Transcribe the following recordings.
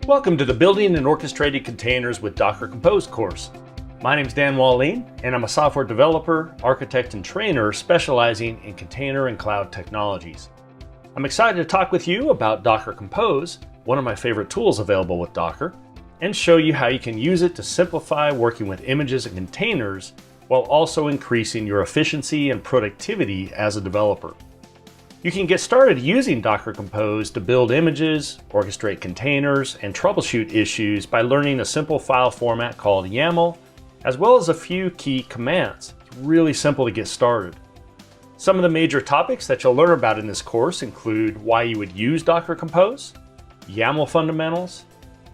Welcome to the Building and Orchestrating Containers with Docker Compose course. My name is Dan Wahlin, and I'm a software developer, architect, and trainer specializing in container and cloud technologies. I'm excited to talk with you about Docker Compose, one of my favorite tools available with Docker, and show you how you can use it to simplify working with images and containers while also increasing your efficiency and productivity as a developer. You can get started using Docker Compose to build images, orchestrate containers, and troubleshoot issues by learning a simple file format called YAML, as well as a few key commands. It's really simple to get started. Some of the major topics that you'll learn about in this course include why you would use Docker Compose, YAML fundamentals,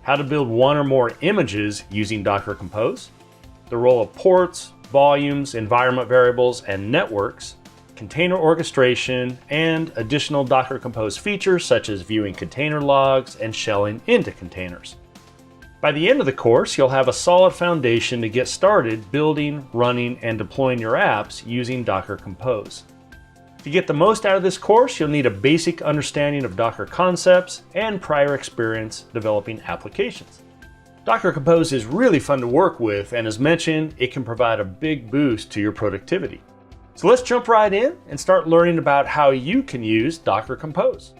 how to build one or more images using Docker Compose, the role of ports, volumes, environment variables, and networks, container orchestration, and additional Docker Compose features such as viewing container logs and shelling into containers. By the end of the course, you'll have a solid foundation to get started building, running, and deploying your apps using Docker Compose. To get the most out of this course, you'll need a basic understanding of Docker concepts and prior experience developing applications. Docker Compose is really fun to work with, and as mentioned, it can provide a big boost to your productivity. So let's jump right in and start learning about how you can use Docker Compose.